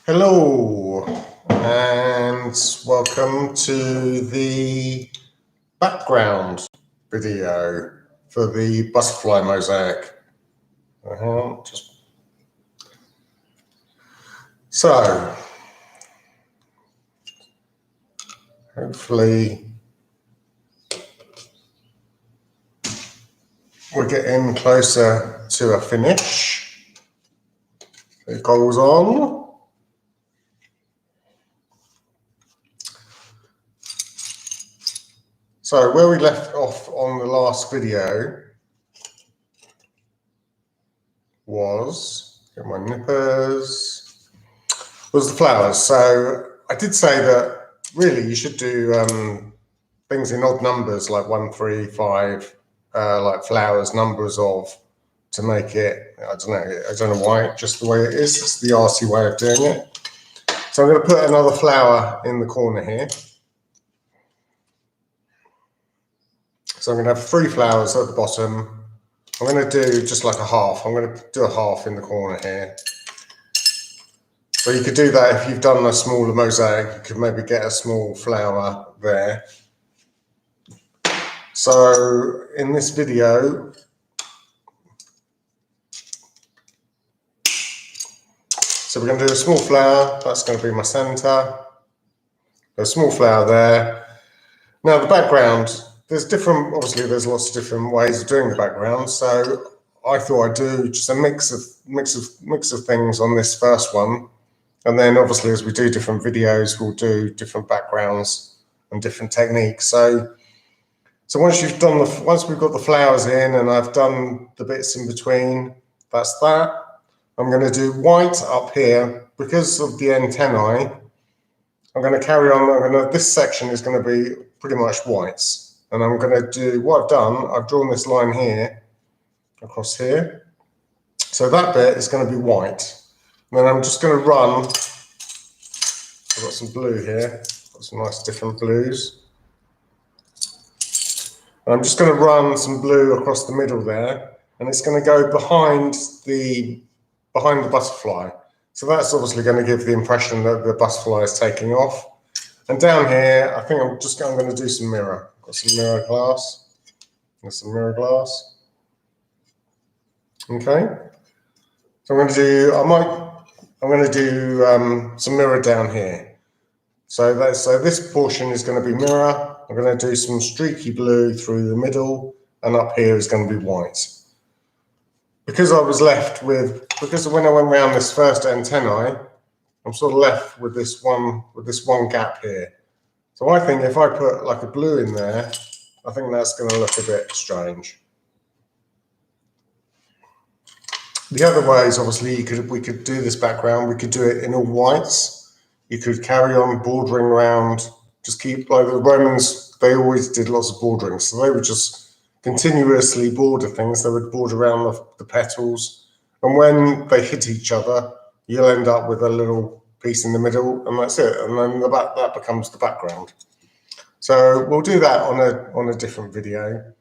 Hello and welcome to the background video for the butterfly mosaic. So hopefully we're getting closer to a finish. It goes on. So where we left off on the last video was, get my nippers, was the flowers. So I did say that really you should do things in odd numbers like 1, 3, 5, like flowers, numbers of, to make it, I don't know why, just the way it is. It's the arty way of doing it. So I'm going to put another flower in the corner here. So I'm going to have 3 flowers at the bottom. I'm going to do just like a half. I'm going to do a half in the corner here. So you could do that if you've done a smaller mosaic. You could maybe get a small flower there. So in this video, so we're going to do a small flower. That's going to be my center. A small flower there. Now the background, obviously there's lots of different ways of doing the background. So I thought I'd do just a mix of things on this first one. And then obviously as we do different videos, we'll do different backgrounds and different techniques. So once we've got the flowers in and I've done the bits in between, that's that. I'm going to do white up here because of the antennae. I'm going to carry on. This section is going to be pretty much whites, and I'm going to do what I've done. I've drawn this line here across here, so that bit is going to be white. And then I'm just going to run. I've got some blue here. Got some nice different blues. And I'm just going to run some blue across the middle there, and it's going to go behind the butterfly. So that's obviously going to give the impression that the butterfly is taking off. And down here, I think I'm going to do some mirror. Got some mirror glass. There's some mirror glass. Okay. So I'm going to do some mirror down here. So this portion is going to be mirror. I'm going to do some streaky blue through the middle, and up here is going to be white. Because when I went around this first antennae, I'm sort of left with this one gap here. So I think if I put like a blue in there, I think that's going to look a bit strange. The other way is obviously we could do this background. We could do it in all whites. You could carry on bordering around. Just keep, like the Romans, they always did lots of bordering, so they would just continuously border things. They would border around the petals, and when they hit each other, you'll end up with a little piece in the middle, and that's it. And then that becomes the background. So we'll do that on a different video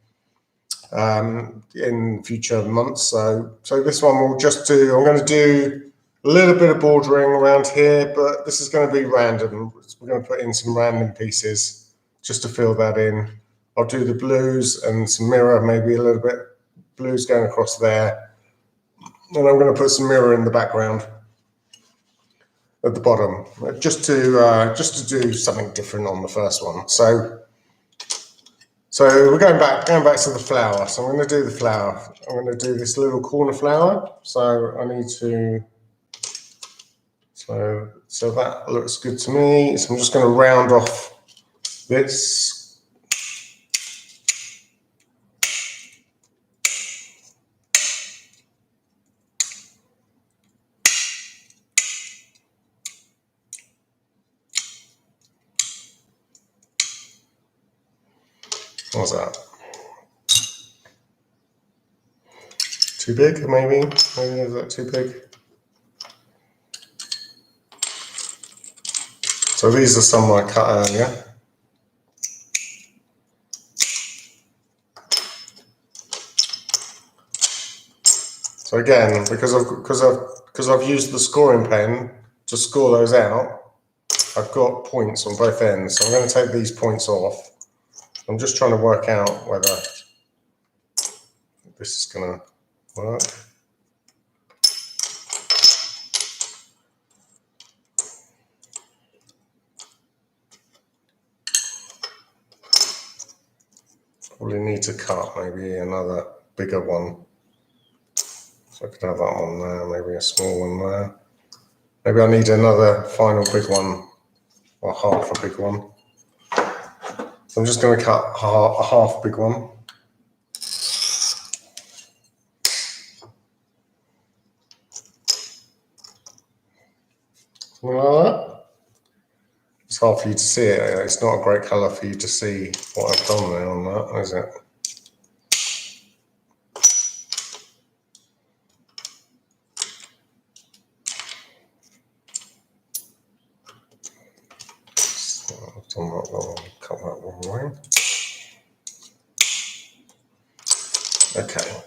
in future months. So this one we'll just do. I'm going to do a little bit of bordering around here, but this is going to be random. We're going to put in some random pieces just to fill that in. I'll do the blues and some mirror, maybe a little bit blues going across there. And I'm going to put some mirror in the background at the bottom, just to do something different on the first one. So we're going back to the flower. So I'm going to do the flower. I'm going to do this little corner flower. So I need to. So that looks good to me. So I'm just going to round off this. What's that? Too big, maybe? Maybe is that too big? So these are some I cut earlier. So again, because I've used the scoring pen, to score those out, I've got points on both ends. So I'm going to take these points off. I'm just trying to work out whether this is going to work. Probably need to cut maybe another bigger one. So I could have that one there, maybe a small one there. Maybe I need another final big one, or half a big one. So I'm just going to cut a half big one. Something like that. It's hard for you to see it. It's not a great colour for you to see what I've done there on that, is it? I've done that wrong. Cut that wrong way. Okay.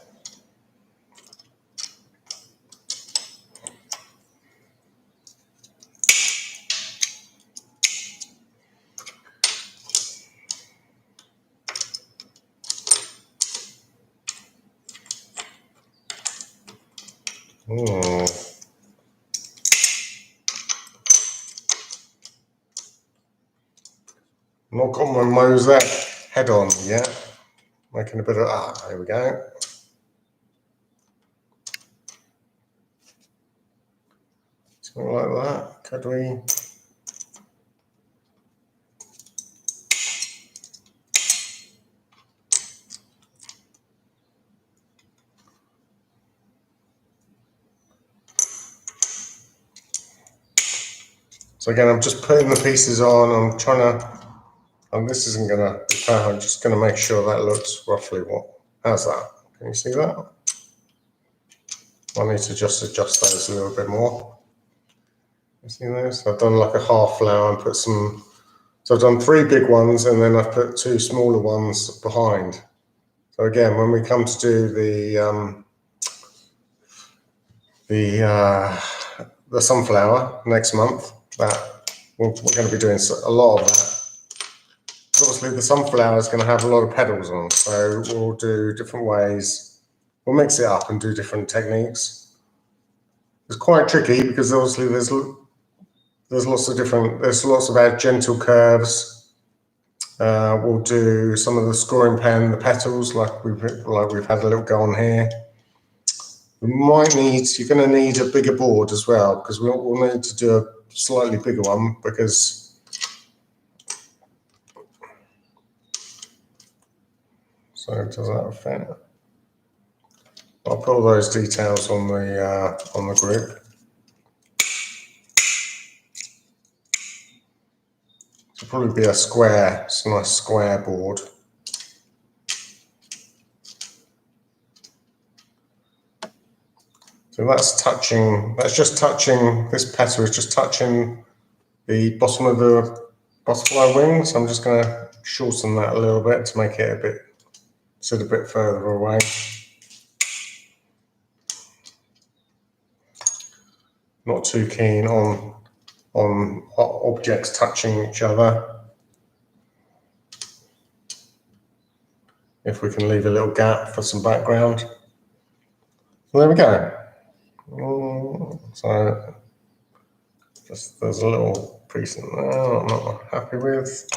Not got my Mosaic head on yet. Making a bit of, there we go. Something like that. Could we? So again, I'm just putting the pieces on. I'm trying to, and this isn't going to be perfect. I'm just going to make sure that looks roughly how's that? Can you see that? I need to just adjust those a little bit more. You see those? I've done like a half flower and put some, so I've done 3 big ones and then I've put 2 smaller ones behind. So again, when we come to do the sunflower next month, that we're going to be doing a lot of that. Obviously the sunflower is going to have a lot of petals on, so we'll do different ways. We'll mix it up and do different techniques. It's quite tricky because obviously there's lots of gentle curves. We'll do some of the scoring pen, the petals, like we've had a little go on here. You're going to need a bigger board as well, because we'll need to do a slightly bigger one, because so does that fit? I'll put all those details on the group. It'll probably be a square, it's a nice square board. So that's just touching, this petal is just touching the bottom of the butterfly wing. So I'm just going to shorten that a little bit to make it sit a bit further away. Not too keen on objects touching each other. If we can leave a little gap for some background. So there we go. So there's a little piece in there I'm not happy with.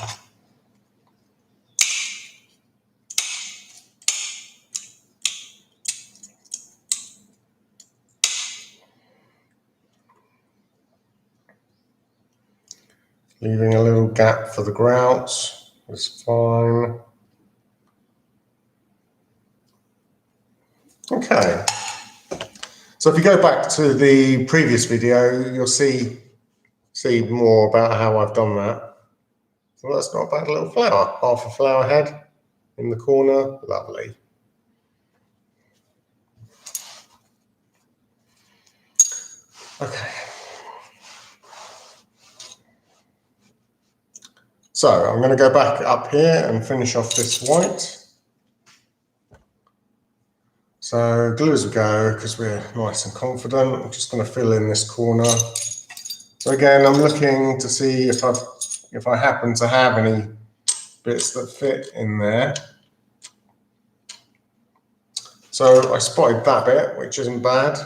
Leaving a little gap for the grouts is fine. Okay. So if you go back to the previous video, you'll see more about how I've done that. So that's not a bad little flower. Half a flower head in the corner. Lovely. Okay. So I'm going to go back up here and finish off this white. So glue as we go, because we're nice and confident. I'm just going to fill in this corner. So again, I'm looking to see if I happen to have any bits that fit in there. So I spotted that bit, which isn't bad.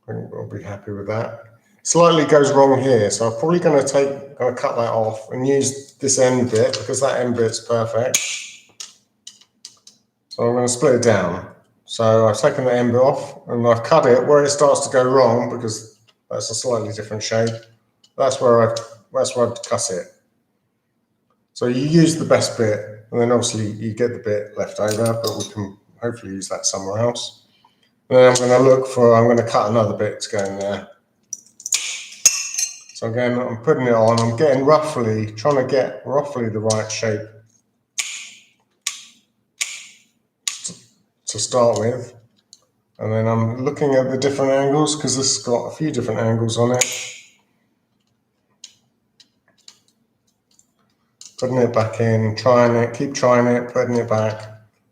I think we'll be happy with that. Slightly goes wrong here, so I'm probably going to cut that off and use this end bit because that end bit's perfect. So I'm going to split it down. So I've taken the end bit off and I've cut it where it starts to go wrong because that's a slightly different shape. That's where I'd cut it. So you use the best bit, and then obviously you get the bit left over, but we can hopefully use that somewhere else. And then I'm going to cut another bit to go in there. So again, I'm putting it on, I'm trying to get roughly the right shape to start with. And then I'm looking at the different angles because this has got a few different angles on it. Putting it back in, keep trying it, putting it back.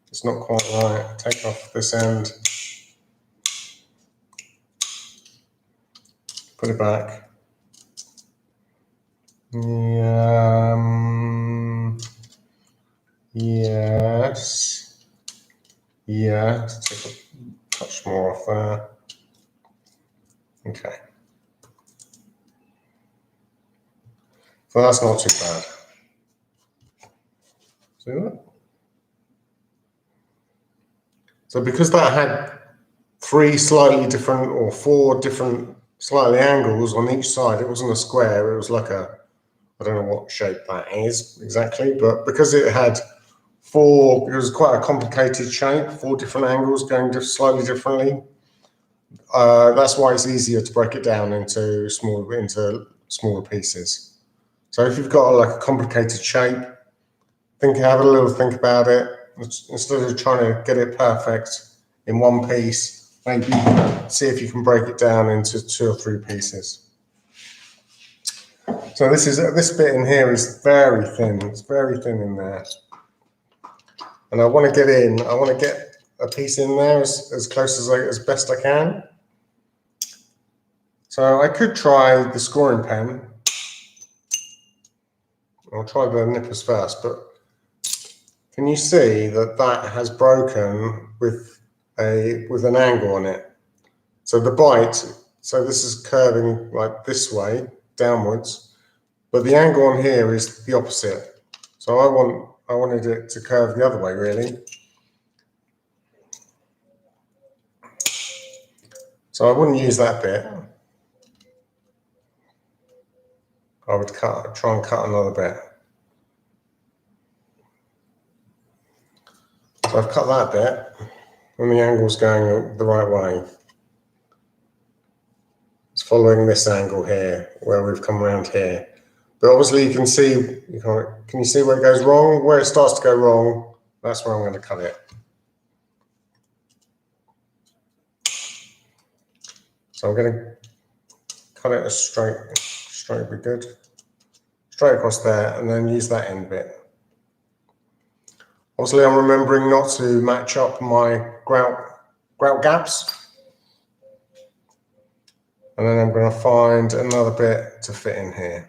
It's not quite right. Take off this end. Put it back. Yes. Yeah, take a touch more off there. Okay. So that's not too bad. See that? So because that had 3 slightly different or 4 different slightly angles on each side, it wasn't a square, it was like I don't know what shape that is exactly, but because it had it was quite a complicated shape, 4 different angles going slightly differently. That's why it's easier to break it down into smaller pieces. So if you've got like a complicated shape, have a little think about it. Instead of trying to get it perfect in one piece, maybe see if you can break it down into 2 or 3 pieces. So this bit in here is very thin. It's very thin in there, and I want to get a piece in there as close as best I can. So I could try the scoring pen. I'll try the nippers first, but can you see that has broken with an angle on it? So the bite, so this is curving like this way, downwards, but the angle on here is the opposite. So I wanted it to curve the other way, really. So I wouldn't use that bit. I would try and cut another bit. So I've cut that bit, and the angle's going the right way. It's following this angle here, where we've come around here. But obviously you can see, can you see where it goes wrong? Where it starts to go wrong, that's where I'm going to cut it. So I'm going to cut it as straight would be good. Straight across there, and then use that end bit. Obviously I'm remembering not to match up my grout gaps. And then I'm going to find another bit to fit in here.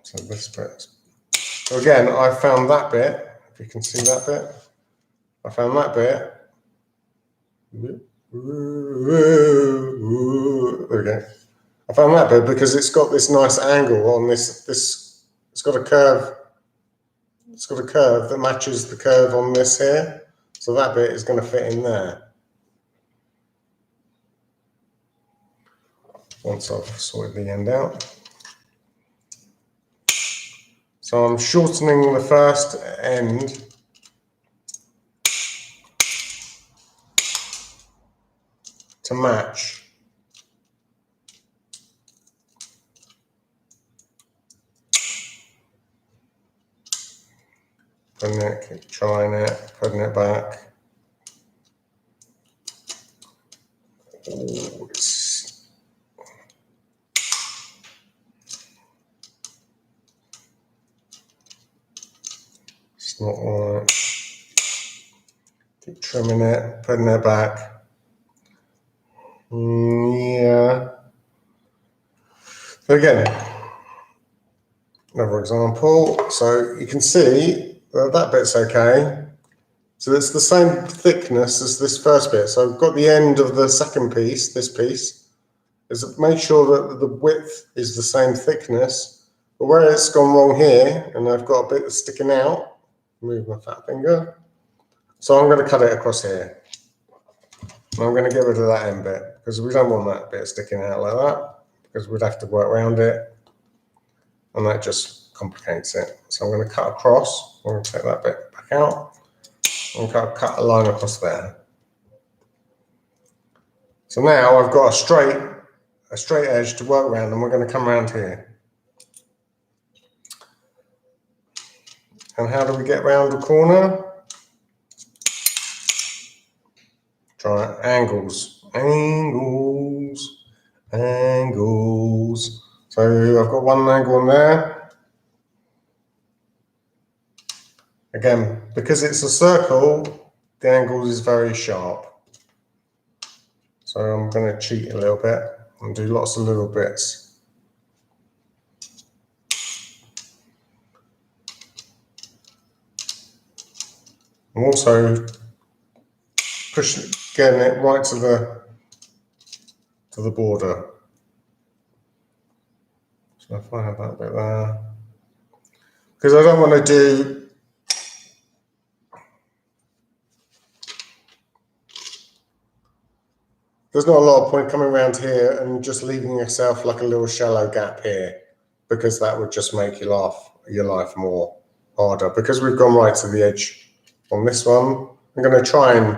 So this bit. So again, I found that bit. If you can see that bit, I found that bit. There we go. I found that bit because it's got this nice angle on this. It's got a curve. It's got a curve that matches the curve on this here. So that bit is going to fit in there. Once I've sorted the end out. So I'm shortening the first end to match. Putting it, keep trying it, putting it back. Ooh, it's not right. Keep trimming it, putting it back. Yeah. So again, another example. So you can see that bit's okay. So it's the same thickness as this first bit. So I've got the end of the second piece, this piece, is make sure that the width is the same thickness. But where it's gone wrong here, and I've got a bit that's sticking out, move my fat finger. So I'm going to cut it across here. And I'm going to get rid of that end bit because we don't want that bit sticking out like that because we'd have to work around it. And that just complicates it. So I'm going to cut across. I'm going to take that bit back out. I'm going to cut a line across there. So now I've got a straight edge to work around, and we're going to come around here. And how do we get around the corner? Try angles, angles, angles. So I've got one angle on there. Again, because it's a circle, the angle is very sharp. So I'm going to cheat a little bit and do lots of little bits. I'm also getting it right to the border. So if I have that bit there, because I don't want to do there's not a lot of point coming around here and just leaving yourself like a little shallow gap here, because that would just make your life more harder. Because we've gone right to the edge on this one, I'm going to try and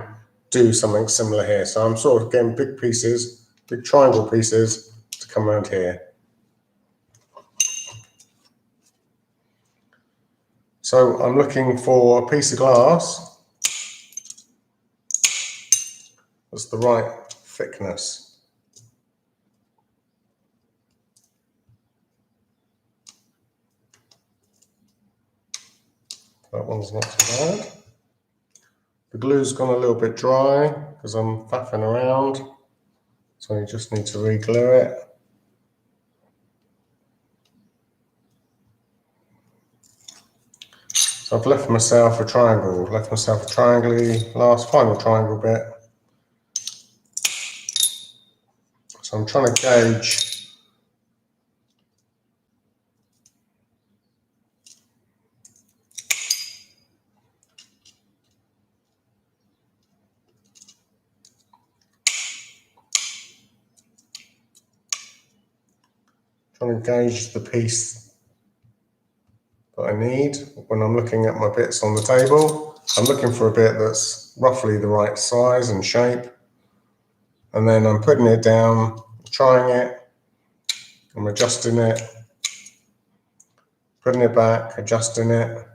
do something similar here. So I'm sort of getting big pieces, big triangle pieces to come around here. So I'm looking for a piece of glass that's the right thickness. That one's not too bad. The glue's gone a little bit dry because I'm faffing around, so you just need to re-glue it. So I've left myself a triangle, last final triangle bit. So I'm trying to gauge the piece that I need when I'm looking at my bits on the table. I'm looking for a bit that's roughly the right size and shape, and then I'm putting it down, trying it, I'm adjusting it, putting it back, adjusting it,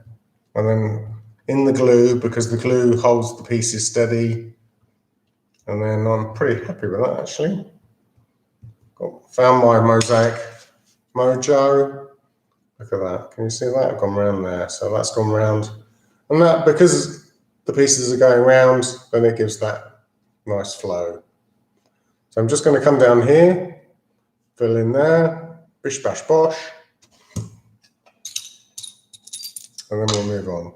and then in the glue, because the glue holds the pieces steady, and then I'm pretty happy with that actually. Found my Mosaic Mojo. Look at that. Can you see that? I've gone round there. So that's gone round. And that, because the pieces are going round, then it gives that nice flow. So I'm just going to come down here, fill in there, bish bash bosh, and then we'll move on.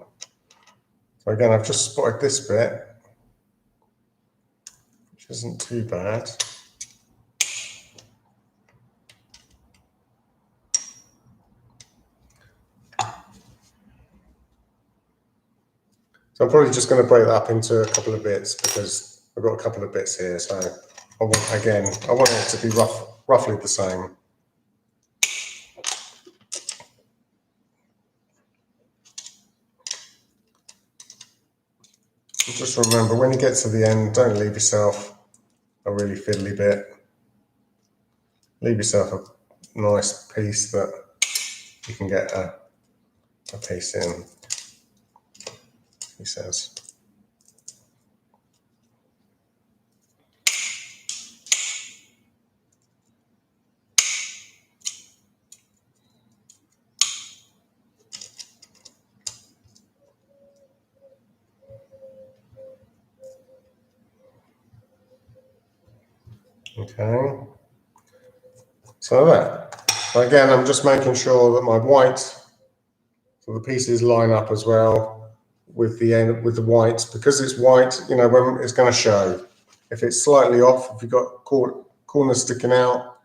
So again, I've just spotted this bit, which isn't too bad. So I'm probably just going to break that up into a couple of bits because I've got a couple of bits here. So I want it to be roughly the same. Just remember, when you get to the end, don't leave yourself a really fiddly bit. Leave yourself a nice piece that you can get a piece in, he says. Okay. So there. But again, I'm just making sure that my white, so the pieces line up as well with the end, with the white, because it's white, you know, when it's going to show. If it's slightly off, if you've got corners sticking out,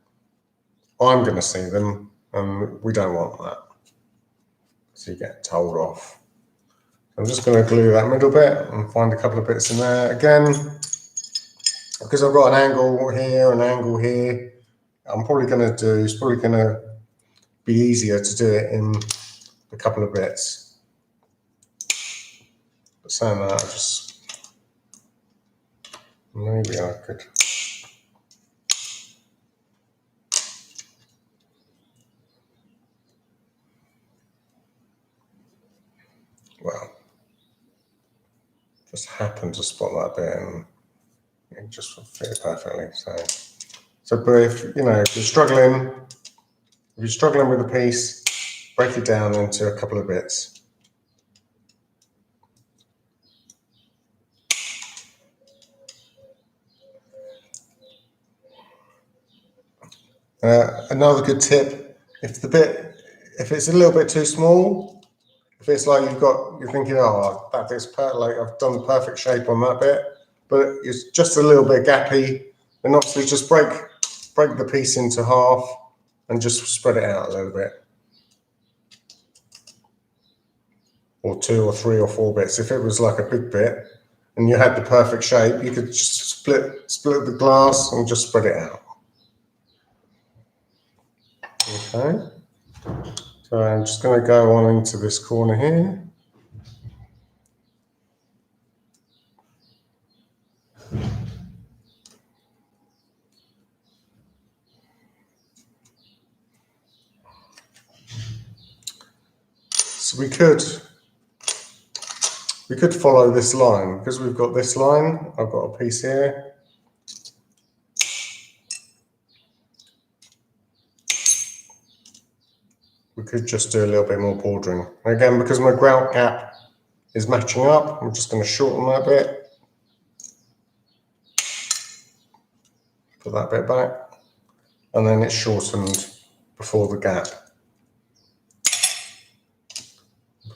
I'm going to see them, and we don't want that. So you get told off. I'm just going to glue that middle bit and find a couple of bits in there. Again, because I've got an angle here, an angle here, I'm probably going to do, it's probably going to be easier to do it in a couple of bits. But saying that, maybe I could. Well, just happened to spot that bit and it just fit perfectly. So, but if you know, if you're struggling with a piece, break it down into a couple of bits. Another good tip: if it's a little bit too small, if it's like you're thinking, oh, that bit's like I've done the perfect shape on that bit, but it's just a little bit gappy, then obviously just break the piece into half and just spread it out a little bit, or 2 or 3 or 4 bits. If it was like a big bit and you had the perfect shape, you could just split the glass and just spread it out. Okay, so I'm just going to go on into this corner here. So we could follow this line, because we've got this line. I've got a piece here. We could just do a little bit more bordering. Again, because my grout gap is matching up, I'm just going to shorten that bit. Put that bit back. And then it's shortened before the gap.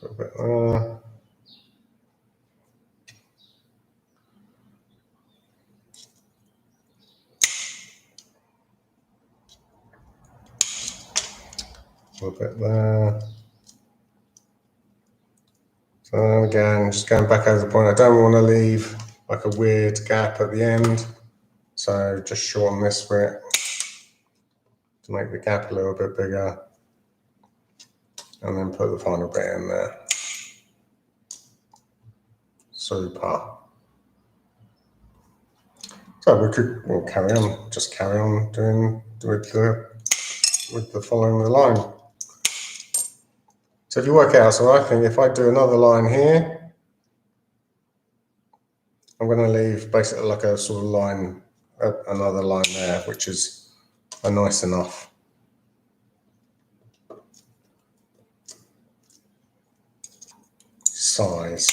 Put a bit there. A bit there. So again, just going back over the point, I don't want to leave like a weird gap at the end. So just shorten this bit to make the gap a little bit bigger. And then put the final bit in there. Super. So we'll carry on doing with the following the line. So if you work out, so I think if I do another line here, I'm going to leave basically like a sort of line, another line there, which is a nice enough size.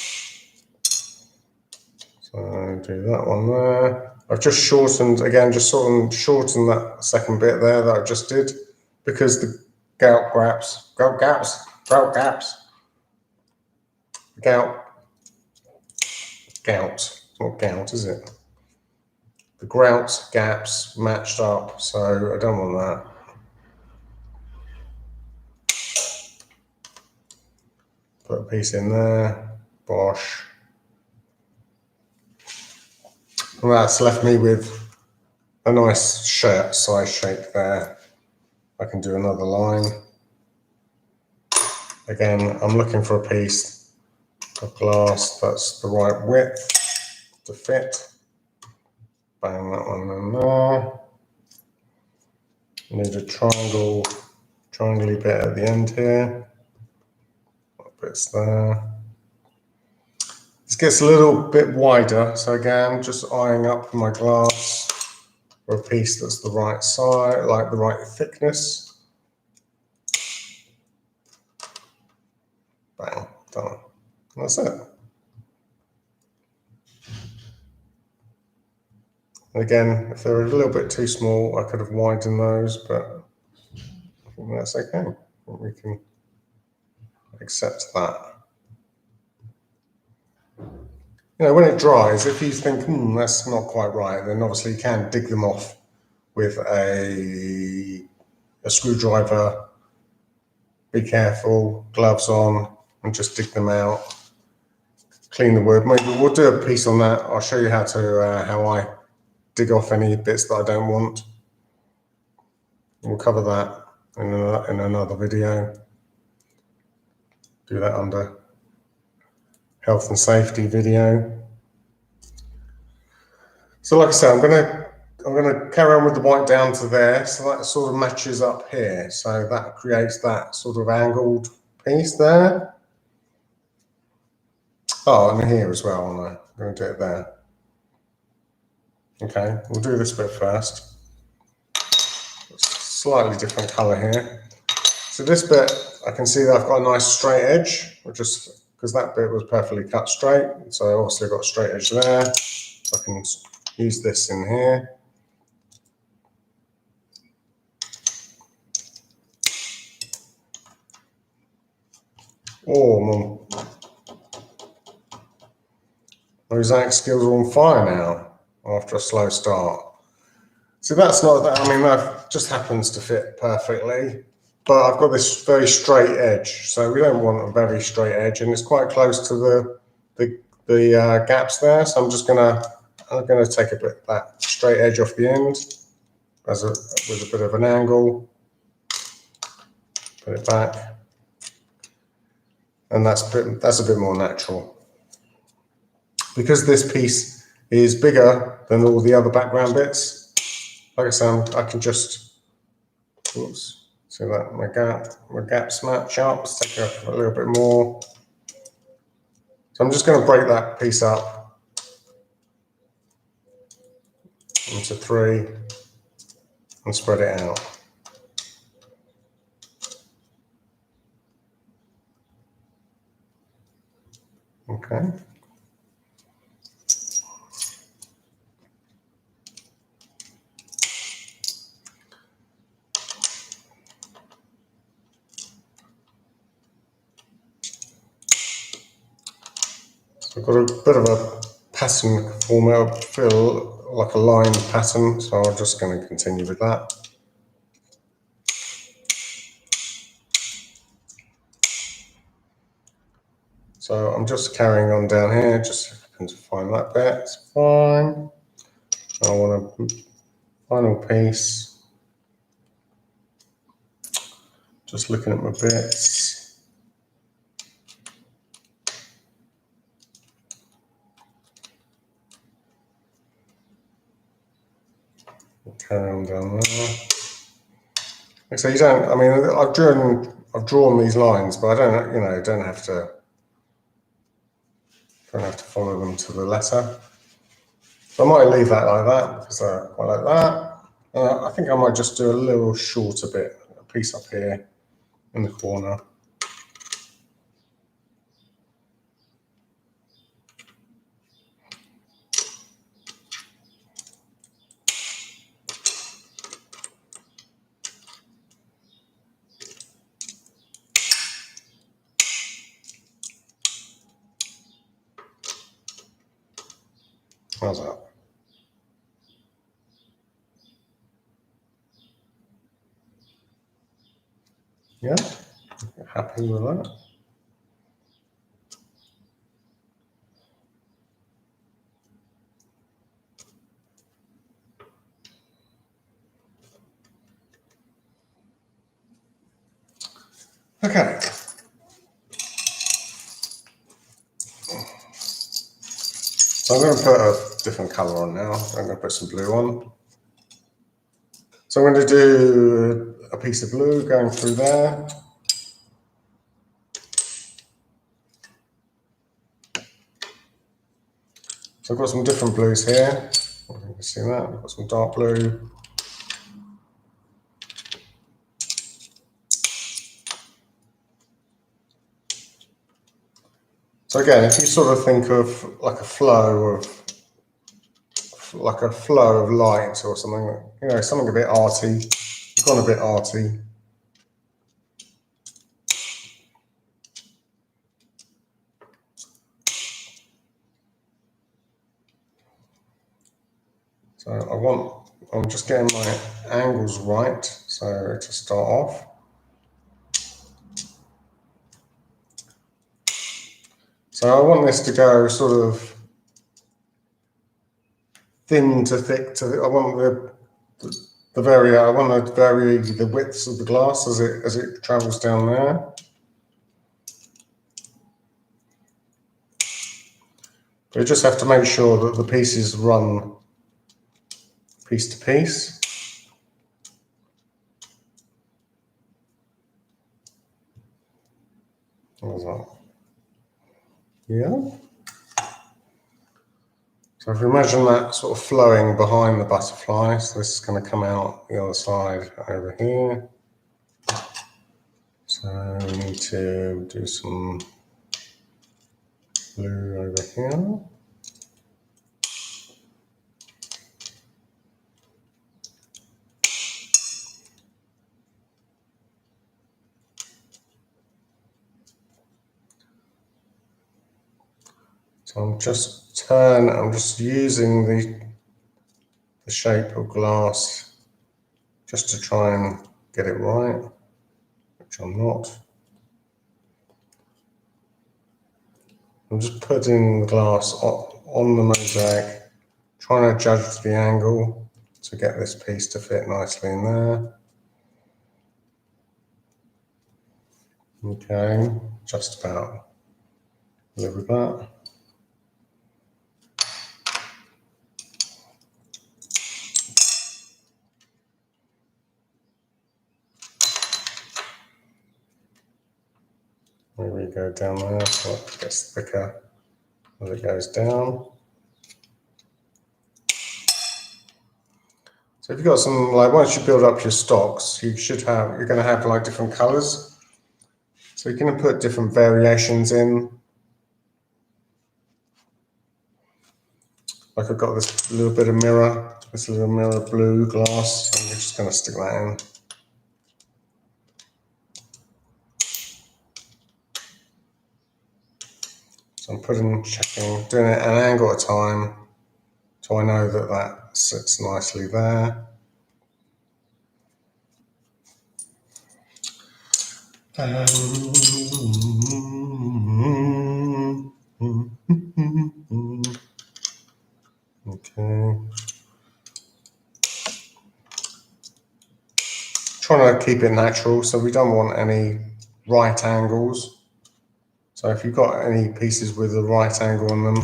So do that one there. I've just shortened, again, just shorten that second bit there that I just did, because the gout gaps, not gout, is it? The grout gaps matched up, so I don't want that. Put a piece in there, bosh. And that's left me with a nice size shape there. I can do another line. Again, I'm looking for a piece of glass that's the right width to fit. Bang that one in there. Need a triangle-y bit at the end here. Bits there. This gets a little bit wider, so again, just eyeing up my glass for a piece that's the right size, like the right thickness. Bang, done. That's it. And again, if they're a little bit too small, I could have widened those, but I think that's okay. We can accept that. You know, when it dries, if you think, that's not quite right, then obviously you can dig them off with a screwdriver. Be careful, gloves on, and just dig them out. Clean the wood. Maybe we'll do a piece on that. I'll show you how I dig off any bits that I don't want. We'll cover that in another video. Do that under health and safety video. So like I said, I'm gonna carry on with the white down to there, so that sort of matches up here. So that creates that sort of angled piece there. Oh, and here as well, aren't I? I'm going to do it there. Okay, we'll do this bit first. Slightly different colour here. So this bit, I can see that I've got a nice straight edge, because that bit was perfectly cut straight. So obviously I've got a straight edge there. I can use this in here. Oh, my Mosaic skills are on fire now after a slow start. So that's not that, I mean, that just happens to fit perfectly, but I've got this very straight edge. So we don't want a very straight edge, and it's quite close to the gaps there. So I'm gonna take a bit that straight edge off the end with a bit of an angle. Put it back, and that's a bit more natural. Because this piece is bigger than all the other background bits, like I said, I can just, oops, see that my gaps match up. Let's take up a little bit more. So I'm just going to break that piece up into 3 and spread it out. Okay. So I've got a bit of a pattern form out, feel like a line pattern, so I'm just going to continue with that. So I'm just carrying on down here, just happened to find that bit, it's fine. I want a final piece. Just looking at my bits. Carry on down there. So you don't, I mean, I've drawn these lines, but I don't have to follow them to the letter. So I might leave that like that because I quite like that. I think I might just do a little shorter bit, a piece up here in the corner. How's that? Yeah, happy with that. Okay. So I'm going to put a different colour on now. I'm going to put some blue on. So I'm going to do a piece of blue going through there. So I've got some different blues here. You can see that. I've got some dark blue. So again, if you sort of think of like a flow like a flow of light or something, you know, something a bit arty. It's gone a bit arty. So I'm just getting my angles right. So to start off. So I want this to go sort of thin to thick to, I want to vary the widths of the glass as it travels down there. But you just have to make sure that the pieces run piece to piece. Yeah. So if you imagine that sort of flowing behind the butterfly, so this is going to come out the other side over here. So we need to do some blue over here. So I'm just using the shape of glass just to try and get it right, which I'm not. I'm just putting the glass on the mosaic, trying to judge the angle to get this piece to fit nicely in there. Okay, just about live with that. Maybe we go down there so it gets thicker as it goes down. So if you've got some, like once you build up your stocks, you're going to have like different colors. So you can put different variations in. Like I've got this little bit of mirror, this little mirror blue glass, and we're just going to stick that in. So I'm doing it an angle at a time, so I know that that sits nicely there. Okay. Trying to keep it natural, so we don't want any right angles. So if you've got any pieces with a right angle on them, you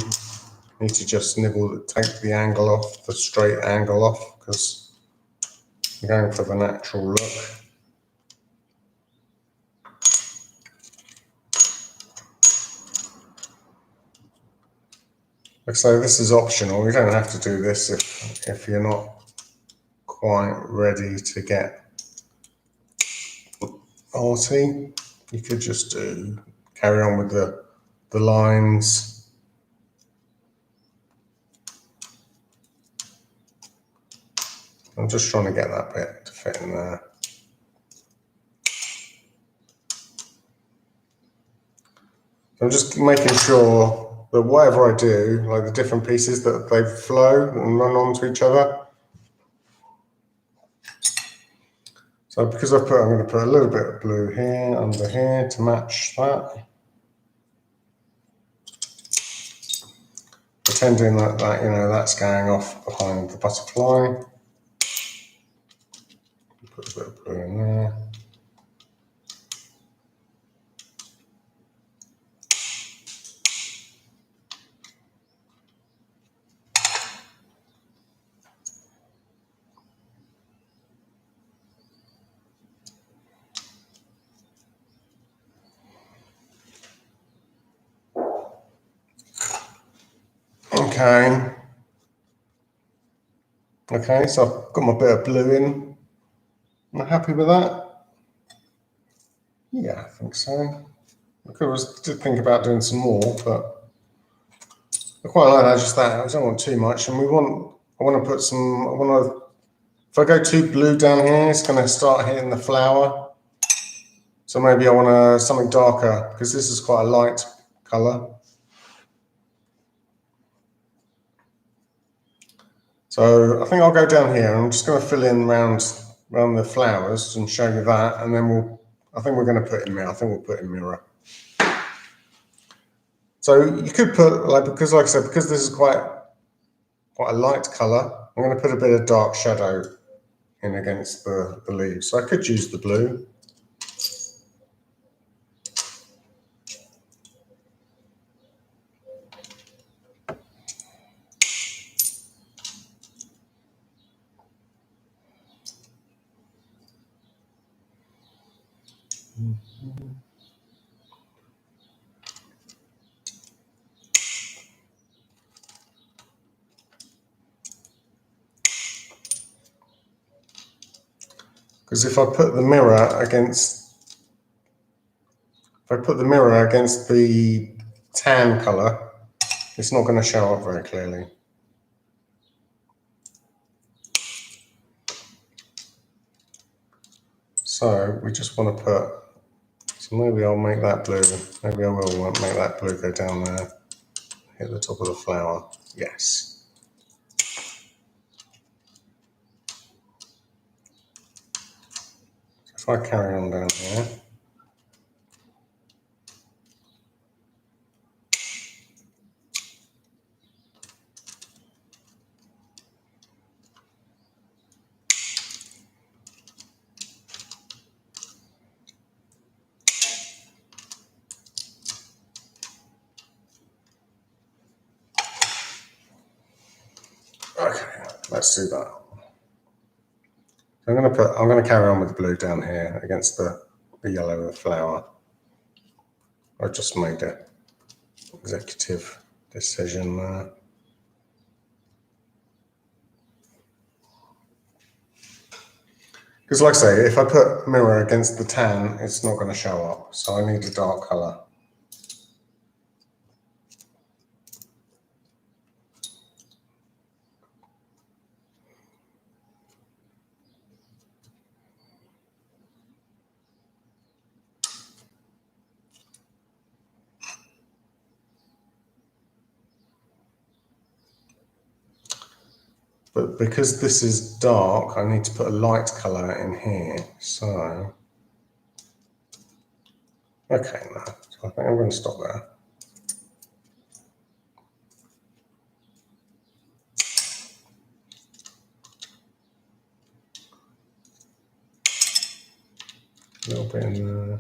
need to just take the angle off, the straight angle off, because you're going for the natural look. Like I say, this is optional. You don't have to do this if you're not quite ready to get arty. You could just carry on with the lines. I'm just trying to get that bit to fit in there. I'm just making sure that whatever I do, like the different pieces, that they flow and run onto each other. So because I'm going to put a little bit of blue here, under here to match that. Pretending that that's going off behind the butterfly. Put a bit of blue in there. Okay, so I've got my bit of blue in. Am I happy with that? Yeah, I think so. I did think about doing some more, but I quite like that, just that. I don't want too much, and we want if I go too blue down here, it's going to start hitting the flower. So maybe I want something darker, because this is quite a light colour. So I think I'll go down here. I'm just going to fill in around the flowers and show you that, and then I think we're going to put in mirror. I think we'll put in mirror. So you could put, because like I said, because this is quite a light colour, I'm going to put a bit of dark shadow in against the leaves. So I could use the blue. Because if I put the mirror against the tan colour, it's not going to show up very clearly. So we just want to so maybe I'll make that blue. Maybe I will make that blue go down there, hit the top of the flower. Yes. If I carry on down here. Okay, let's do that. I'm going to carry on with the blue down here against the yellow of the flower. I just made an executive decision there. Because like I say, if I put mirror against the tan, it's not going to show up. So I need a dark colour. But because this is dark, I need to put a light colour in here. So, okay, no. So I think I'm going to stop there. A little bit in there.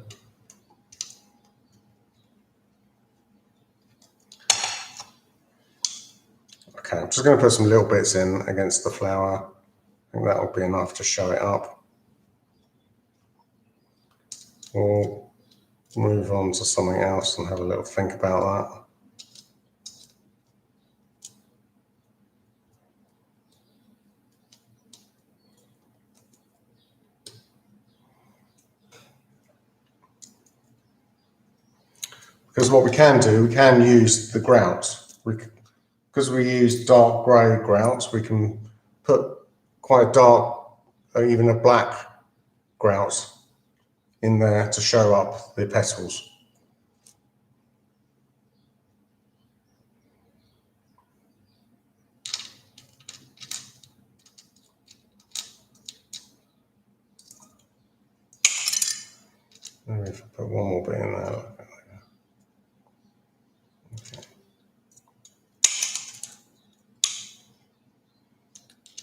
Okay, I'm just going to put some little bits in against the flower. I think that will be enough to show it up. We'll move on to something else and have a little think about that. Because what we can do, we can use the grouts. Because we use dark grey grouts, we can put quite a dark, or even a black grout in there to show up the petals. Maybe if I put one more bit in there. Okay.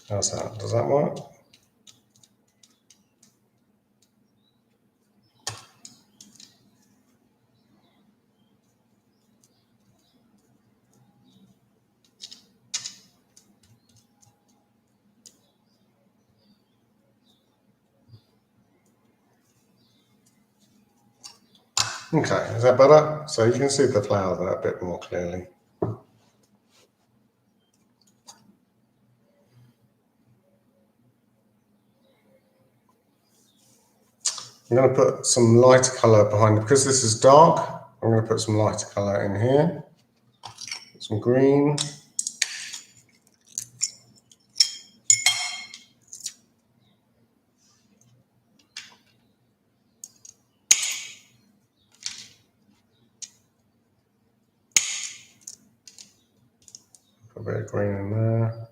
How's that? Does that work? Okay, is that better? So you can see the flower there a bit more clearly. I'm going to put some lighter colour behind it. Because this is dark, I'm going to put some lighter colour in here. Some green. A bit of green in there.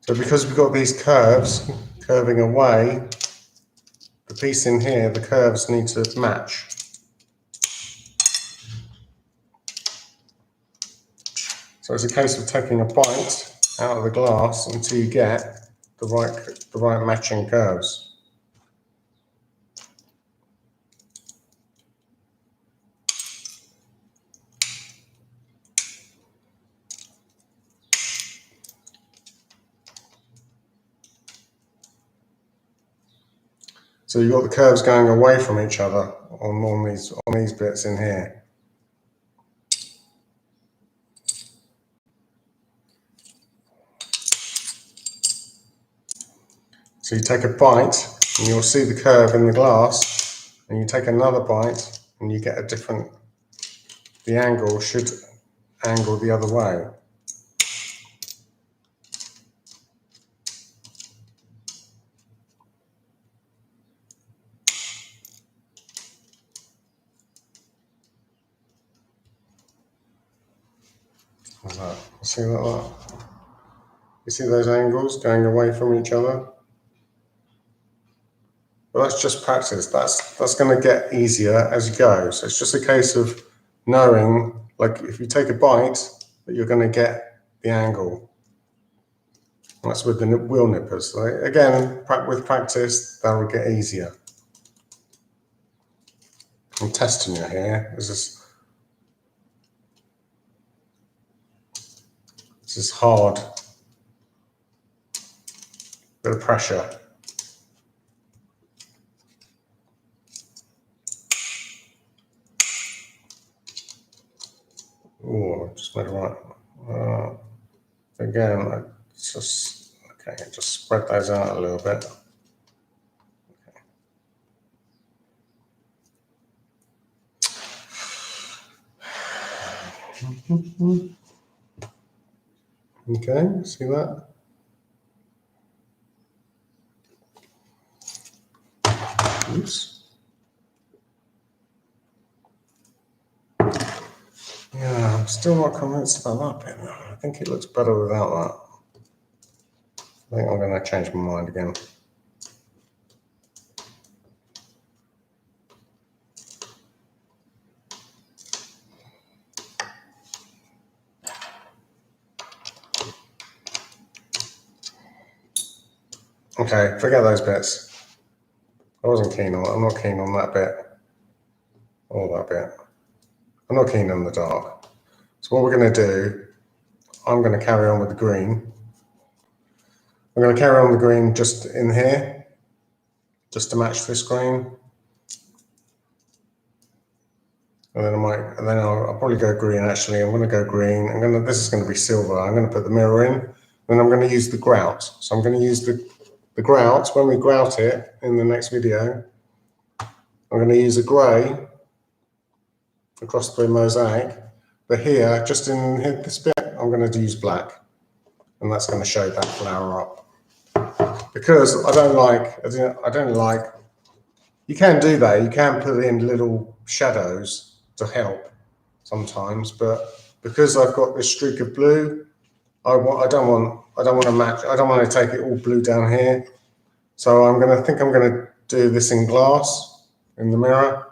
So because we've got these curves curving away, the piece in here, the curves need to match. So it's a case of taking a bite out of the glass until you get the right matching curves. So you've got the curves going away from each other on these bits in here. So you take a bite and you'll see the curve in the glass, and you take another bite and you get a different, the angle should angle the other way. Like that. See that? You see those angles going away from each other? Well, that's just practice. That's going to get easier as you go. So it's just a case of knowing, like if you take a bite, that you're going to get the angle. That's with the wheel nippers. So again, with practice, that will get easier. I'm testing you here. This is hard. Bit of pressure. Oh, just made it right. Again, just spread those out a little bit. Okay, see that? Oops. Yeah, I'm still not convinced about that bit. I think it looks better without that. I think I'm going to change my mind again. Okay, forget those bits. I'm not keen on that bit. Or that bit. I'm not keen on the dark. So what we're going to do, I'm going to carry on with the green. I'm going to carry on the green just in here, just to match this green. And then I'll probably go green actually. I'm going to go green. This is going to be silver. I'm going to put the mirror in. Then I'm going to use the grout. So I'm going to use the grout when we grout it in the next video. I'm going to use a grey across the Mosaic. But here, just in this bit, I'm going to use black. And that's going to show that flower up. Because I don't like, you can do that. You can put in little shadows to help sometimes, but because I've got this streak of blue, I don't want to match. I don't want to take it all blue down here. So I'm going to do this in glass in the mirror.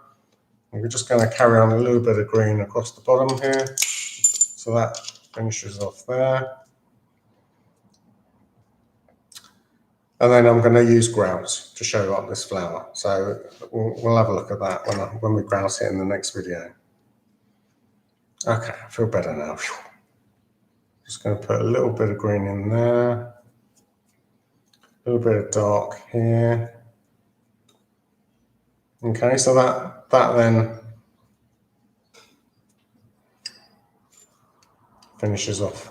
And we're just going to carry on a little bit of green across the bottom here. So that finishes off there. And then I'm going to use grout to show up this flower. So we'll have a look at that when we grout it in the next video. Okay, I feel better now. Just going to put a little bit of green in there. A little bit of dark here. Okay, so that then finishes off.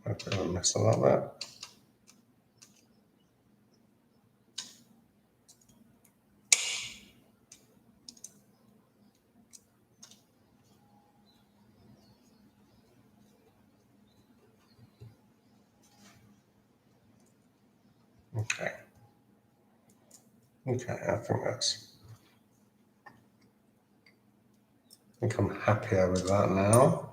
a bit of a mess like that. Okay. Okay, I think I'm happier with that now.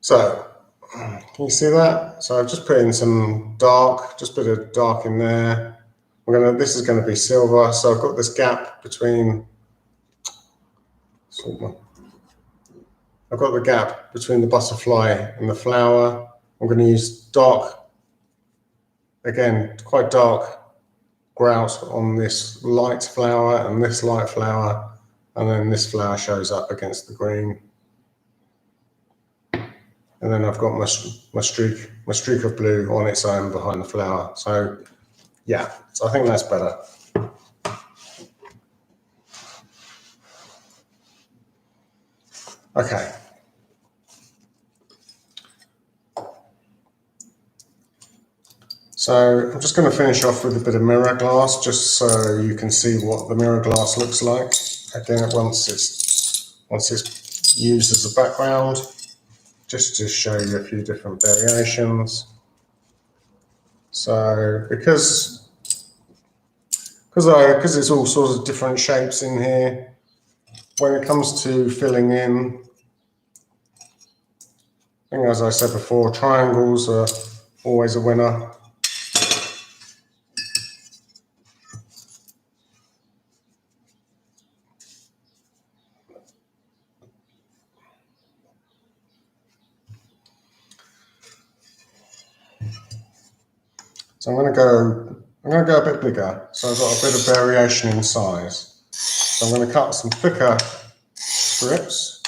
So, can you see that? So I've just put in some dark, just a bit of dark in there. This is going to be silver. So I've got this gap between, I've got the gap between the butterfly and the flower. I'm going to use dark, again, quite dark grout on this light flower and this light flower. And then this flower shows up against the green. And then I've got my streak of blue on its own behind the flower. So yeah, so I think that's better. Okay. So I'm just going to finish off with a bit of mirror glass, just so you can see what the mirror glass looks like. Again, once it's used as a background, just to show you a few different variations. So because it's all sorts of different shapes in here, when it comes to filling in, I think, as I said before, triangles are always a winner. So I'm going to go a bit bigger. So I've got a bit of variation in size. So I'm going to cut some thicker strips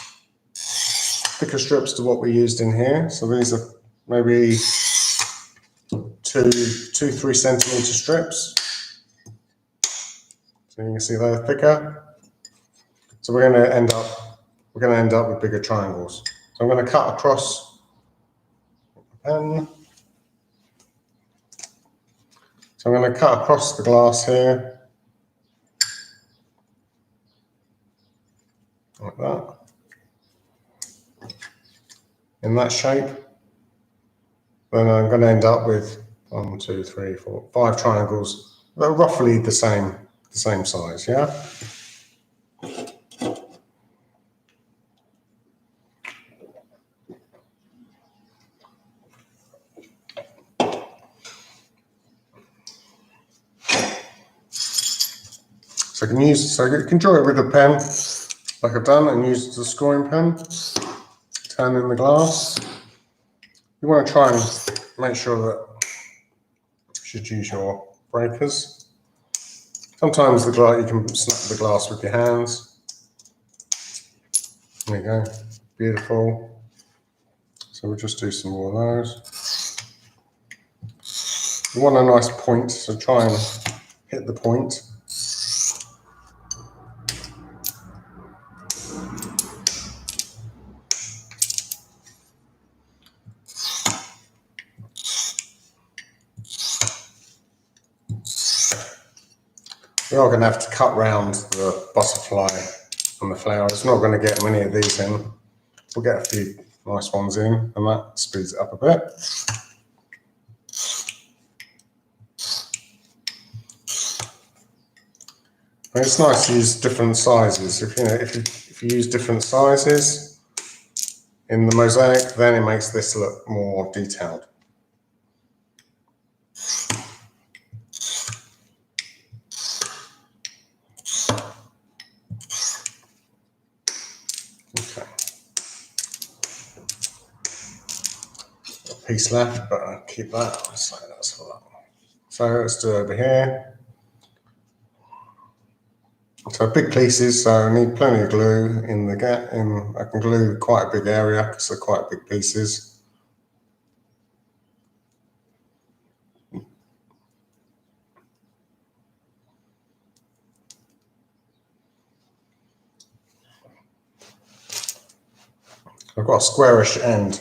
to what we used in here. So these are maybe 3 centimeter strips. So you can see they're thicker. So we're going to end up with bigger triangles. So I'm going to cut across the pen. So I'm going to cut across the glass here, like that, in that shape. Then I'm going to end up with 1, 2, 3, 4, 5 triangles. They're roughly the same size, yeah? So you can draw it with a pen, like I've done, and use the scoring pen. Turn in the glass. You want to try and make sure that you should use your breakers. Sometimes you can snap the glass with your hands. There you go, beautiful. So we'll just do some more of those. You want a nice point, so try and hit the point. We are going to have to cut round the butterfly and the flower. It's not going to get many of these in. We'll get a few nice ones in, and that speeds it up a bit. And it's nice to use different sizes. If you use different sizes in the mosaic, then it makes this look more detailed. Okay. Got a piece left, but I'll keep that. So that's for that one. So let's do it over here. So big pieces, so I need plenty of glue in the gap. I can glue quite a big area because they're quite big pieces. I've got a squarish end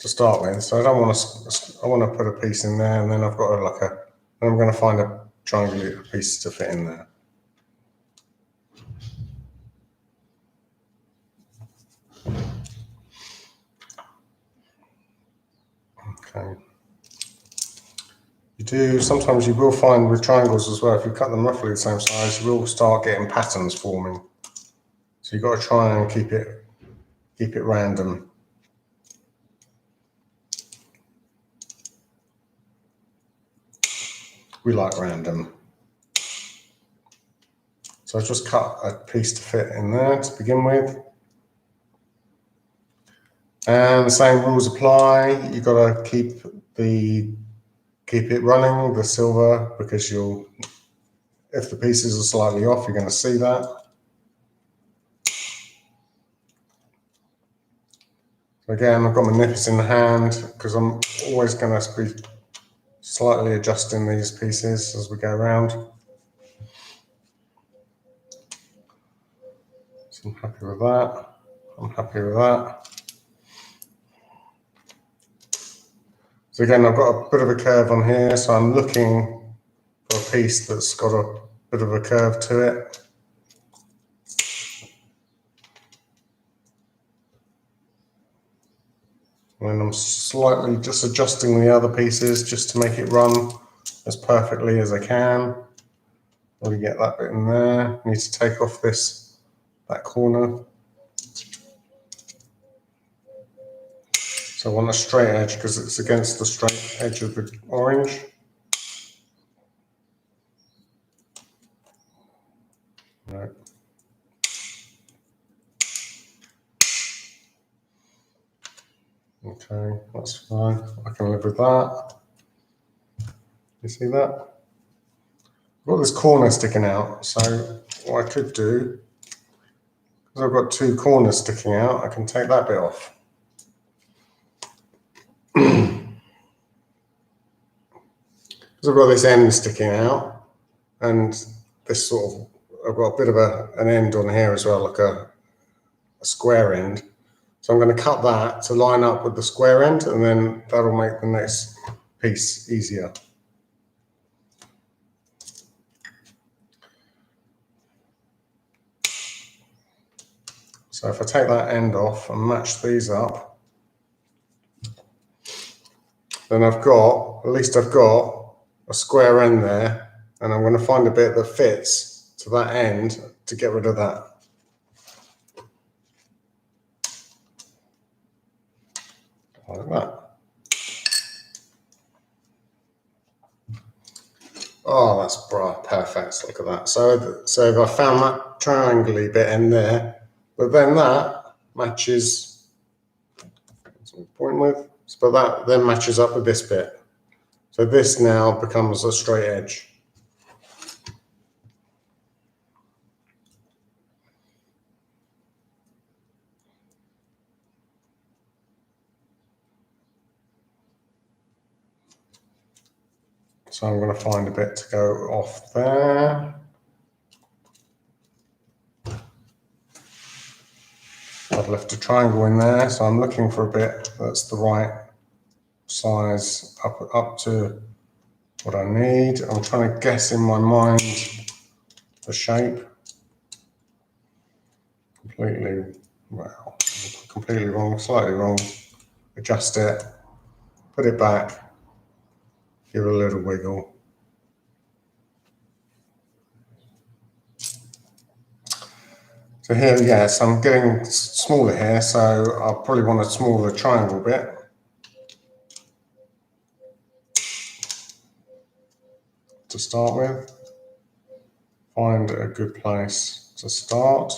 to start with. So I want to put a piece in there, and then I've got I'm going to find a triangular piece to fit in there. Okay. Sometimes you will find with triangles as well, if you cut them roughly the same size, you will start getting patterns forming. So you've got to try and keep it random. We like random. So I just cut a piece to fit in there to begin with. And the same rules apply. You've got to keep it running, the silver, because if the pieces are slightly off, you're going to see that. Again, I've got my nippers in the hand because I'm always going to be slightly adjusting these pieces as we go around. So I'm happy with that. I'm happy with that. So again, I've got a bit of a curve on here, so I'm looking for a piece that's got a bit of a curve to it. And I'm slightly just adjusting the other pieces just to make it run as perfectly as I can. Let me get that bit in there. I need to take off that corner. So I want a straight edge because it's against the straight edge of the orange. Right. Okay, that's fine. I can live with that. You see that? I've got this corner sticking out, so what I could do, because I've got two corners sticking out, I can take that bit off. Because I've got this end sticking out, and this I've got a bit of an end on here as well, like a square end. So I'm going to cut that to line up with the square end, and then that'll make the next piece easier. So if I take that end off and match these up, then at least I've got a square end there, and I'm going to find a bit that fits to that end to get rid of that. Like that. Oh, that's perfect. Look at that. So if I found that triangle bit in there, but then that matches, that's what I'm pointing with, but that then matches up with this bit. So this now becomes a straight edge. So I'm going to find a bit to go off there. I've left a triangle in there, so I'm looking for a bit that's the right size up to what I need. I'm trying to guess in my mind the shape. Completely wrong, slightly wrong. Adjust it, put it back, give it a little wiggle. So here, yes, I'm getting smaller here, so I'll probably want a smaller triangle bit. To start with, find a good place to start.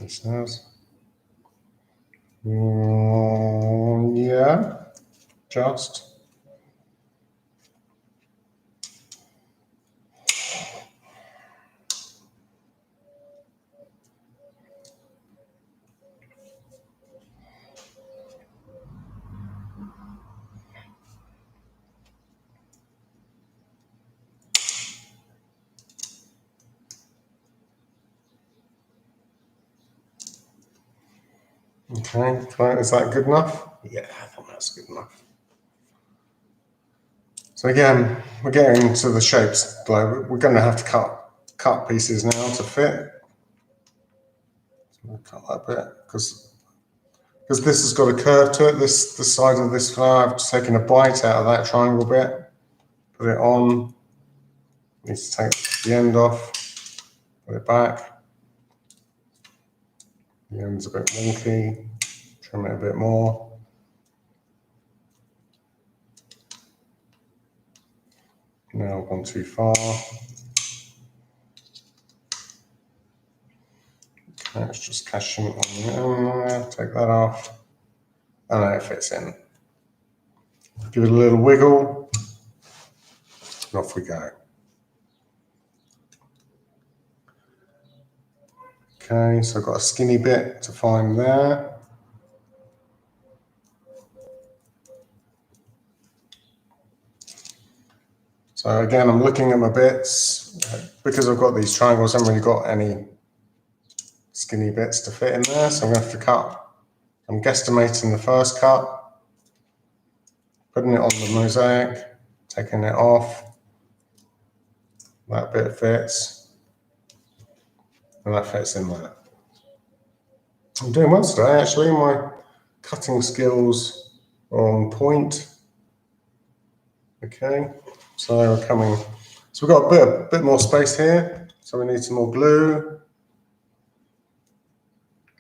It says, yeah, just. Okay, right, is that good enough? Yeah, I think that's good enough. So again, we're getting to the shapes. Like we're going to have to cut pieces now to fit. So we'll cut that bit because this has got a curve to it. The side of this flower, I've taken a bite out of that triangle bit, put it on. Need to take the end off, put it back. The end's a bit wonky. Trim it a bit more. Now I've gone too far. Okay, let's just catch them on the end there. Take that off. And then it fits in. Give it a little wiggle. And off we go. Okay, so I've got a skinny bit to find there. So again, I'm looking at my bits. Because I've got these triangles, I haven't really got any skinny bits to fit in there, so I'm going to have to cut. I'm guesstimating the first cut, putting it on the mosaic, taking it off. That bit fits, and that fits in there. I'm doing well today, actually. My cutting skills are on point. Okay, so we're coming. So we've got a bit more space here. So we need some more glue.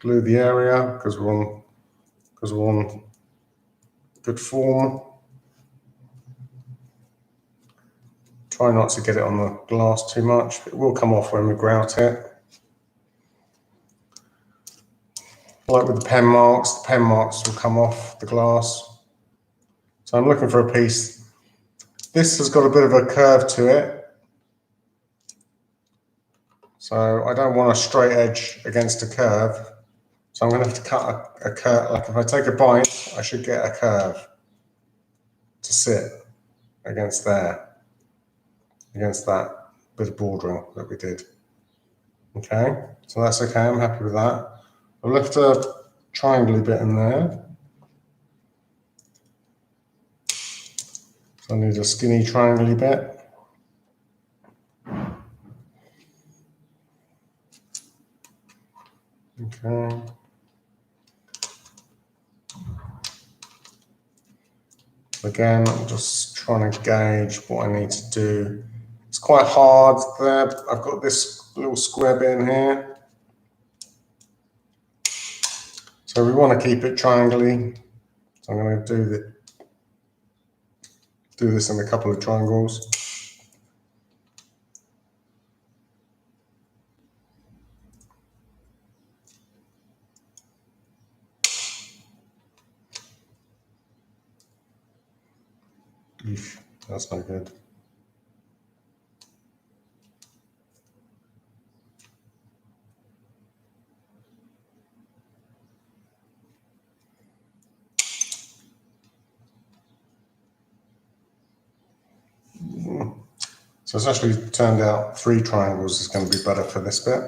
Glue the area because we're on good form. Try not to get it on the glass too much. It will come off when we grout it. Like with the pen marks will come off the glass. So I'm looking for a piece. This has got a bit of a curve to it. So I don't want a straight edge against a curve. So I'm going to have to cut a curve. Like if I take a bite, I should get a curve to sit against there, against that bit of bordering that we did. Okay, so that's okay. I'm happy with that. I've left a triangle bit in there. So I need a skinny triangle bit. Okay. Again, I'm just trying to gauge what I need to do. It's quite hard there. I've got this little square bit in here. So we want to keep it triangle-y. So I'm going to do this in a couple of triangles. Eesh, that's no good. So it's actually turned out 3 triangles is going to be better for this bit.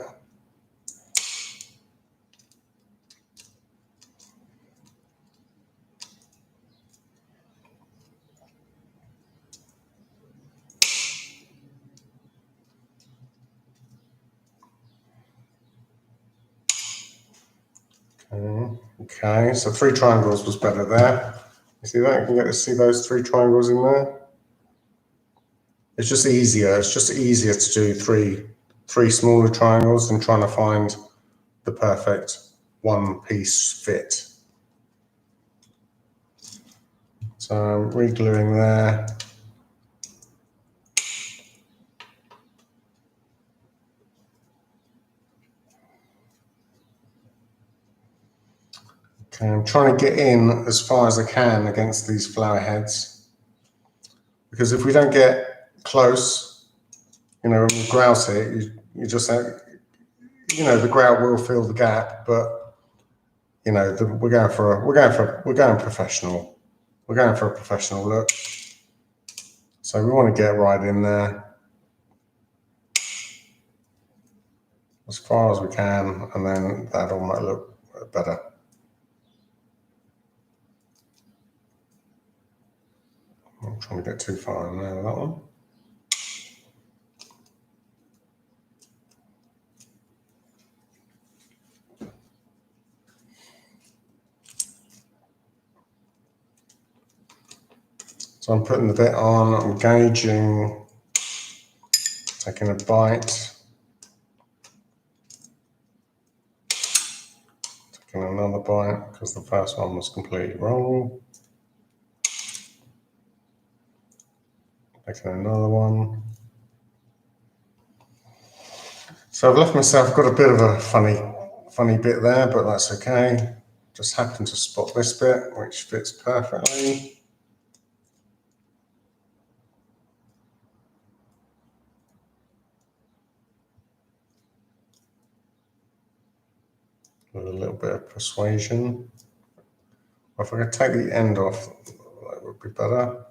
Okay, so 3 triangles was better there. You see that? You can get to see those 3 triangles in there. It's just easier. It's just easier to do three smaller triangles than trying to find the perfect one-piece fit. So I'm re-gluing there. Okay, I'm trying to get in as far as I can against these flower heads. Because if we don't get close, when we grout it, you just have, the grout will fill the gap, but we're going professional. We're going for a professional look. So we want to get right in there as far as we can, and then that all might look better. I'm trying to get too far in there with that one. So I'm putting the bit on, I'm gauging, taking a bite, taking another bite because the first one was completely wrong. Taking another one. So I've left myself, got a bit of a funny bit there, but that's okay. Just happened to spot this bit, which fits perfectly. With a little bit of persuasion. If I could take the end off, that would be better.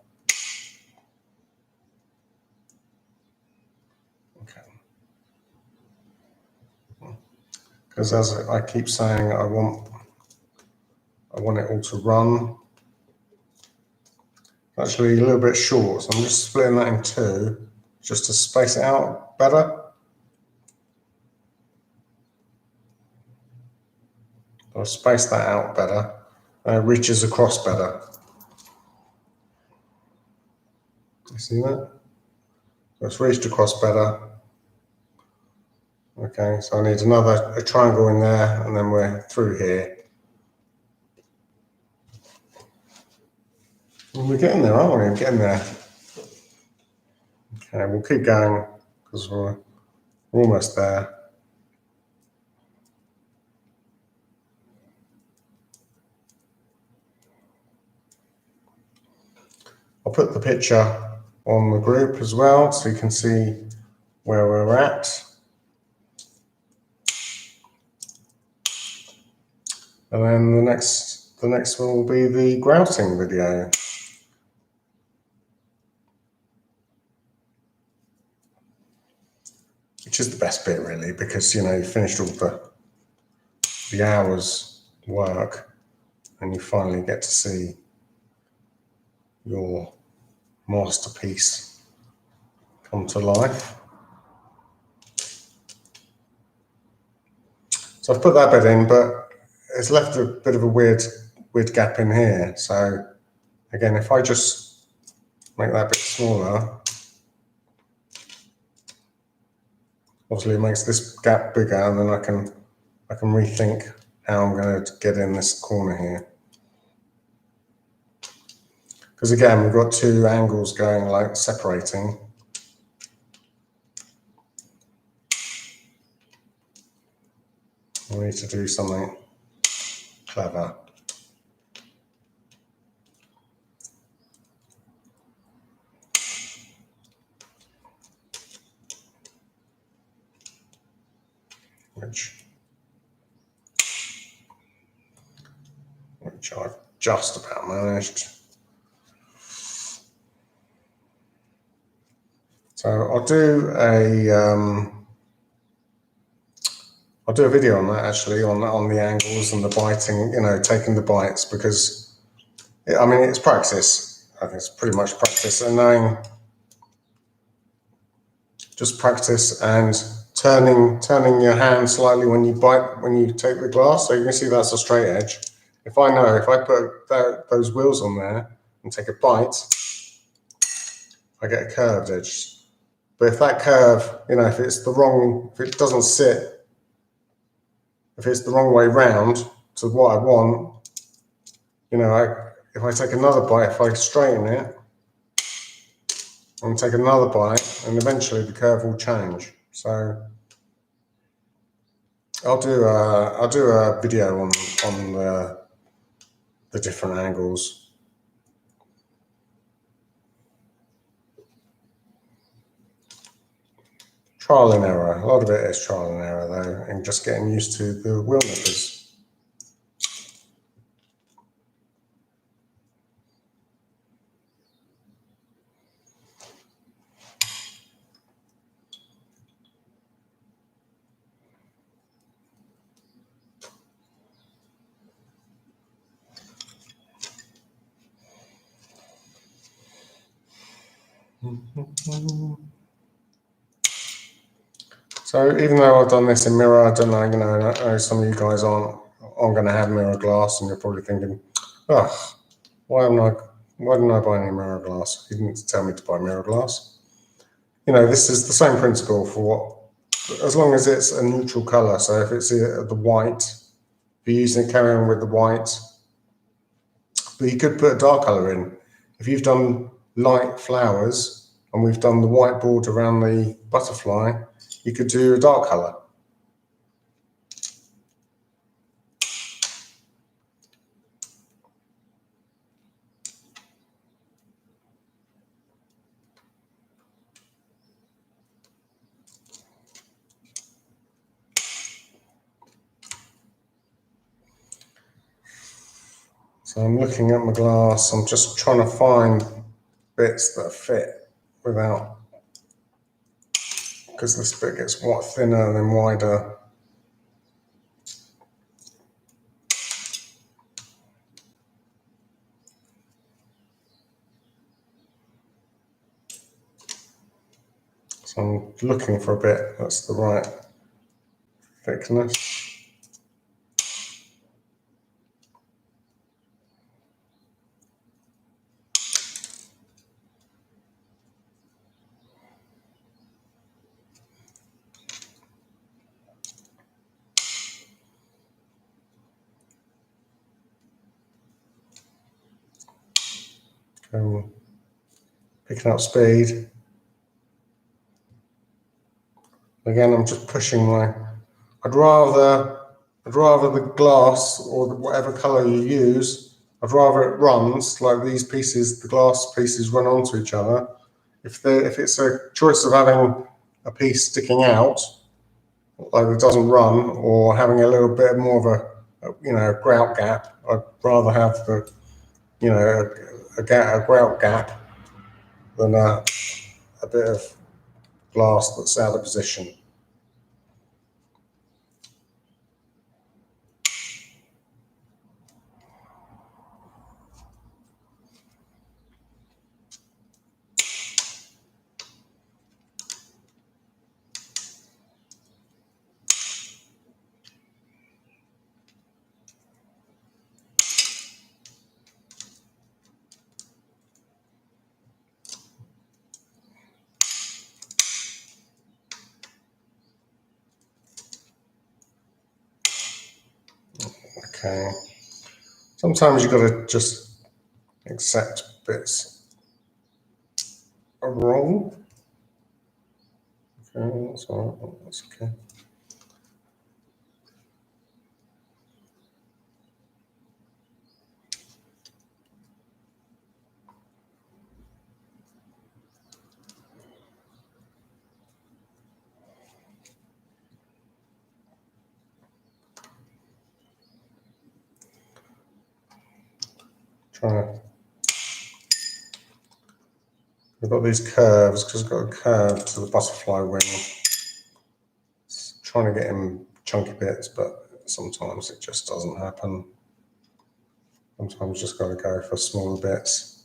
Okay. Because as I keep saying, I want it all to run. Actually, a little bit short, so I'm just splitting that in two, just to space it out better. I'll space that out better. It reaches across better. You see that? So it's reached across better. Okay, so I need a triangle in there, and then we're through here. And we're getting there, aren't we? We're getting there. Okay, we'll keep going because we're almost there. I'll put the picture on the group as well so you can see where we're at. And then the next one will be the grouting video. Which is the best bit really, because you finished all the hours work and you finally get to see your masterpiece come to life. So I've put that bit in, but it's left a bit of a weird gap in here. So again, if I just make that bit smaller, obviously it makes this gap bigger, and then I can rethink how I'm going to get in this corner here. Because again, we've got two angles going, like separating. We need to do something clever. Which I've just about managed. So I'll do a video on that actually, on the angles and the biting, taking the bites, because it's practice. I think it's pretty much practice, and knowing, just practice and turning your hand slightly when you bite, when you take the glass. So you can see that's a straight edge. If I put those wheels on there and take a bite, I get a curved edge. But if that curve, if it doesn't sit, if it's the wrong way round to what I want, if I take another bite, if I straighten it and take another bite, and eventually the curve will change. So I'll do a video on the different angles. Trial and error. A lot of it is trial and error though, and just getting used to the wheel nippers. So even though I've done this in mirror, I don't know, I know some of you guys aren't going to have mirror glass, and you're probably thinking, oh, why didn't I buy any mirror glass? He didn't tell me to buy mirror glass. This is the same principle for as long as it's a neutral color. So if it's the white, if you're using carry on with the white, but you could put a dark color in. If you've done light flowers and we've done the white border around the butterfly, you could do a dark color. So I'm looking at my glass, I'm just trying to find bits that fit without, because this bit gets thinner and then wider. So I'm looking for a bit that's the right thickness. Picking up speed. Again, I'm just pushing I'd rather the glass or whatever color you use, I'd rather it runs like these pieces, the glass pieces run onto each other. If it's a choice of having a piece sticking out, like it doesn't run, or having a little bit more of a grout gap, I'd rather have a grout gap than a bit of glass that's out of position. Okay. Sometimes you've got to just accept bits are wrong. Okay, that's all right. That's okay. We've got these curves because we've got a curve to the butterfly wing. It's trying to get in chunky bits, but sometimes it just doesn't happen. Sometimes you just got to go for smaller bits.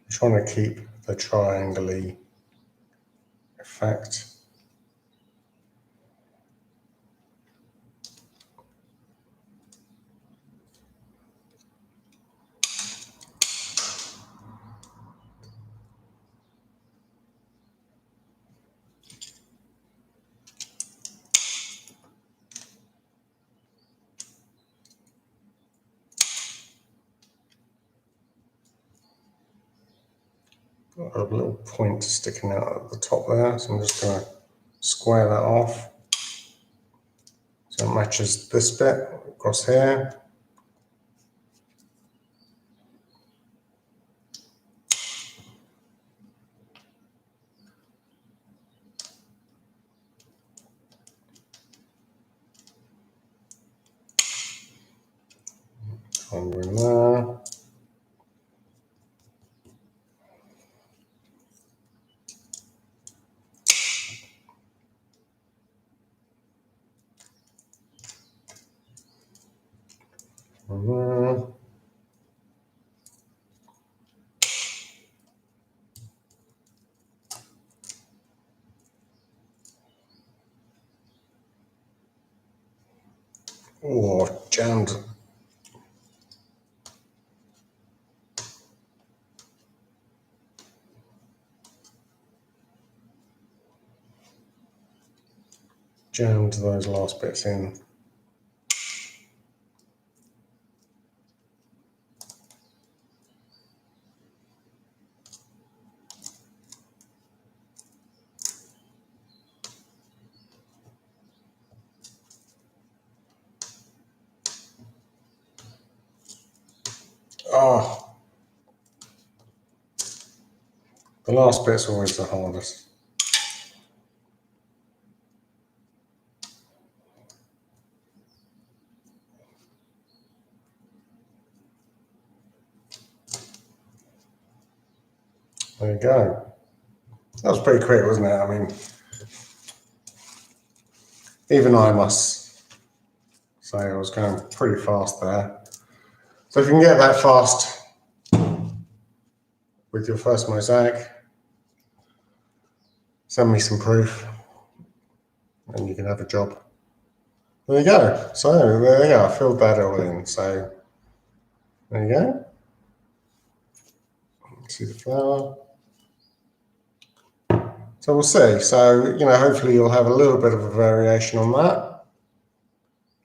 You're trying to keep the triangle-y effect. Got a little point sticking out at the top there, so I'm just going to square that off so it matches this bit across here. Over in there. Oh, jammed. Jammed those last bits in. Oh, the last bit's always the hardest. There you go. That was pretty quick, wasn't it? I mean, even I must say I was going pretty fast there. So if you can get that fast with your first mosaic, send me some proof and you can have a job. There you go. So there you go. I filled that all in. So there you go. See the flower. So we'll see. So, hopefully you'll have a little bit of a variation on that.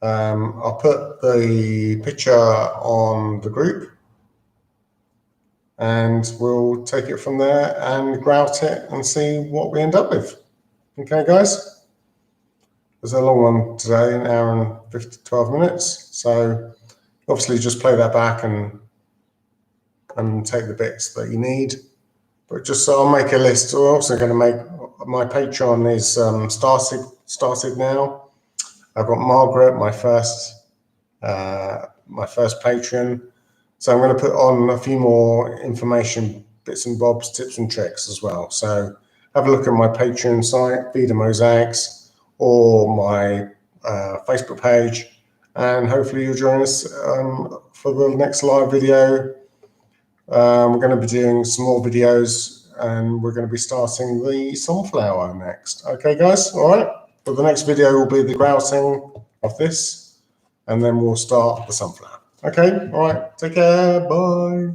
I'll put the picture on the group and we'll take it from there and grout it and see what we end up with. Okay, guys? It's a long one today, an hour and 12 minutes. So obviously just play that back and take the bits that you need. But just so I'll make a list. We're also going to make, my Patreon is started now. I've got Margaret, my first patron. So I'm going to put on a few more information, bits and bobs, tips and tricks as well. So have a look at my Patreon site, Vida Mosaics, or my Facebook page, and hopefully you'll join us for the next live video. We're going to be doing some more videos, and we're going to be starting the sunflower next. Okay, guys? All right. But the next video will be the grouting of this, and then we'll start the sunflower. Okay? All right. Take care. Bye.